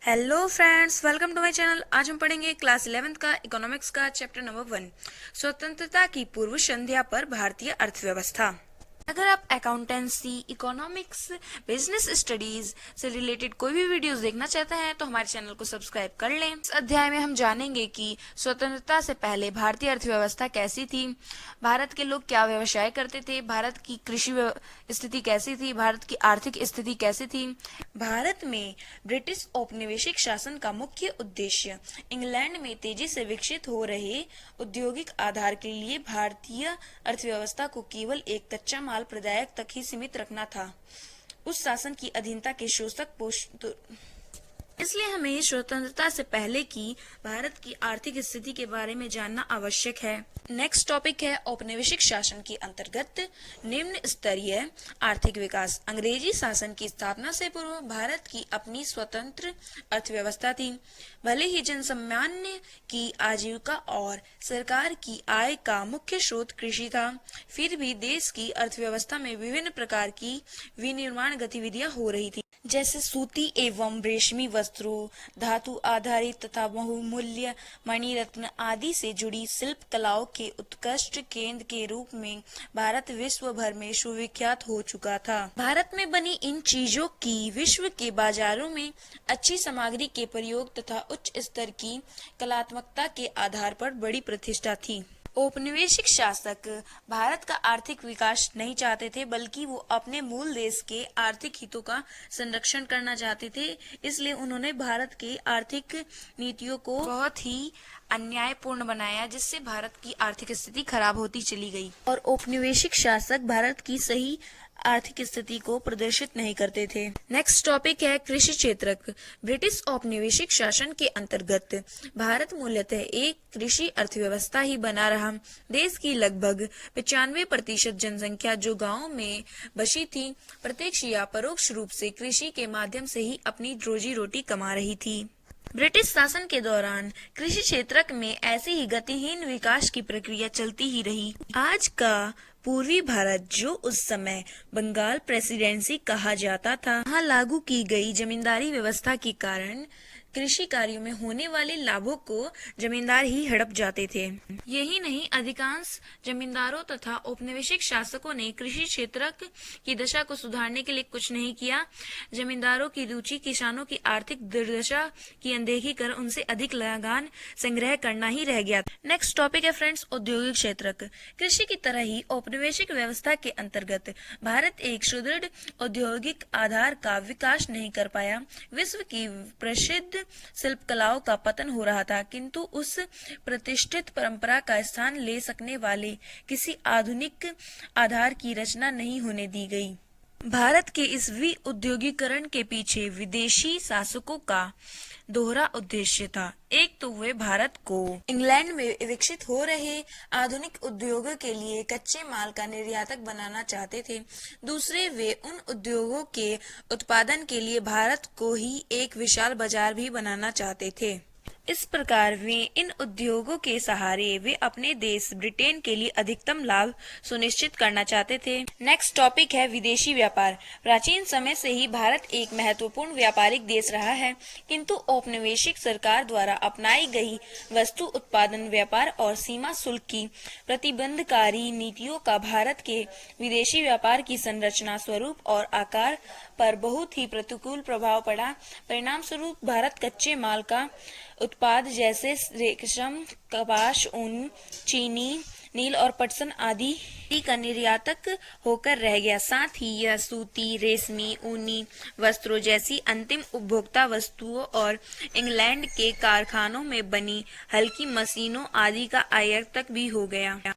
Hello friends, welcome to my channel. आज हम पढ़ेंगे क्लास 11th का इकोनॉमिक्स का चैप्टर नंबर 1, स्वतंत्रता की पूर्व संध्या पर भारतीय अर्थव्यवस्था। अगर आप अकाउंटेंसी, इकोनॉमिक्स, बिजनेस स्टडीज से रिलेटेड कोई भी वीडियोस देखना चाहते हैं तो हमारे चैनल को सब्सक्राइब कर लें। इस अध्याय में हम जानेंगे कि स्वतंत्रता से पहले भारतीय अर्थव्यवस्था कैसी थी, भारत के लोग क्या व्यवसाय करते थे, भारत की कृषि स्थिति कैसी थी, भारत की आर्थिक स्थिति कैसी थी। भारत में ब्रिटिश औपनिवेशिक शासन का मुख्य उद्देश्य इंग्लैंड में तेजी से विकसित हो रहे औद्योगिक आधार के लिए भारतीय अर्थव्यवस्था को केवल एक कच्चा माल प्रदायक तक ही सीमित रखना था। उस शासन की अधीनता के शोषक इसलिए हमें स्वतंत्रता से पहले की भारत की आर्थिक स्थिति के बारे में जानना आवश्यक है। नेक्स्ट टॉपिक है औपनिवेशिक शासन के अंतर्गत निम्न स्तरीय आर्थिक विकास। अंग्रेजी शासन की स्थापना से पूर्व भारत की अपनी स्वतंत्र अर्थव्यवस्था थी। भले ही जनसामान्य की आजीविका और सरकार की आय का मुख्य स्रोत कृषि था, फिर भी देश की अर्थव्यवस्था में विभिन्न प्रकार की विनिर्माण गतिविधियां हो रही थी, जैसे सूती एवं रेशमी वस्त्रों, धातु आधारित तथा बहुमूल्य मणिरत्न आदि से जुड़ी शिल्प कलाओं के उत्कृष्ट केंद्र के रूप में भारत विश्व भर में सुविख्यात हो चुका था। भारत में बनी इन चीजों की विश्व के बाजारों में अच्छी सामग्री के प्रयोग तथा उच्च स्तर की कलात्मकता के आधार पर बड़ी प्रतिष्ठा थी। औपनिवेशिक शासक भारत का आर्थिक विकास नहीं चाहते थे, बल्कि वो अपने मूल देश के आर्थिक हितों का संरक्षण करना चाहते थे। इसलिए उन्होंने भारत की आर्थिक नीतियों को बहुत ही अन्यायपूर्ण बनाया, जिससे भारत की आर्थिक स्थिति खराब होती चली गई और औपनिवेशिक शासक भारत की सही आर्थिक स्थिति को प्रदर्शित नहीं करते थे। नेक्स्ट टॉपिक है कृषि क्षेत्र। ब्रिटिश औपनिवेशिक शासन के अंतर्गत भारत मूलतः एक कृषि अर्थव्यवस्था ही बना रहा। देश की लगभग 95% जनसंख्या जो गांवों में बसी थी, प्रत्यक्ष या परोक्ष रूप से कृषि के माध्यम से ही अपनी रोजी रोटी कमा रही थी। ब्रिटिश शासन के दौरान कृषि क्षेत्र में ऐसी ही गतिहीन विकास की प्रक्रिया चलती ही रही। आज का पूर्वी भारत, जो उस समय बंगाल प्रेसिडेंसी कहा जाता था, वहाँ लागू की गई जमींदारी व्यवस्था के कारण कृषि कार्यों में होने वाले लाभों को जमींदार ही हड़प जाते थे। यही नहीं, अधिकांश जमींदारों तथा औपनिवेशिक शासकों ने कृषि क्षेत्र की दशा को सुधारने के लिए कुछ नहीं किया। जमींदारों की रुचि किसानों की आर्थिक दुर्दशा की अनदेखी कर उनसे अधिक लगान संग्रह करना ही रह गया। नेक्स्ट टॉपिक है फ्रेंड्स, औद्योगिक क्षेत्र। कृषि की तरह ही औपनिवेशिक व्यवस्था के अंतर्गत भारत एक सुदृढ़ औद्योगिक आधार का विकास नहीं कर पाया। विश्व की प्रसिद्ध शिल्प कलाओं का पतन हो रहा था, किंतु उस प्रतिष्ठित परंपरा का स्थान ले सकने वाले किसी आधुनिक आधार की रचना नहीं होने दी गई। भारत के इस विउद्योगीकरण के पीछे विदेशी शासकों का दोहरा उद्देश्य था। एक तो वे भारत को इंग्लैंड में विकसित हो रहे आधुनिक उद्योगों के लिए कच्चे माल का निर्यातक बनाना चाहते थे। दूसरे, वे उन उद्योगों के उत्पादन के लिए भारत को ही एक विशाल बाजार भी बनाना चाहते थे। इस प्रकार वे इन उद्योगों के सहारे वे अपने देश ब्रिटेन के लिए अधिकतम लाभ सुनिश्चित करना चाहते थे। नेक्स्ट टॉपिक है विदेशी व्यापार। प्राचीन समय से ही भारत एक महत्वपूर्ण व्यापारिक देश रहा है, किंतु औपनिवेशिक सरकार द्वारा अपनाई गई वस्तु उत्पादन, व्यापार और सीमा शुल्क की प्रतिबंधकारी नीतियों का भारत के विदेशी व्यापार की संरचना, स्वरूप और आकार पर बहुत ही प्रतिकूल प्रभाव पड़ा। परिणाम स्वरूप भारत कच्चे माल का उत्पाद जैसे रेशम, कपास, ऊन, चीनी, नील और पटसन आदि का निर्यातक होकर रह गया। साथ ही यह सूती, रेशमी, ऊनी वस्त्रों जैसी अंतिम उपभोक्ता वस्तुओं और इंग्लैंड के कारखानों में बनी हल्की मशीनों आदि का आयातक भी हो गया।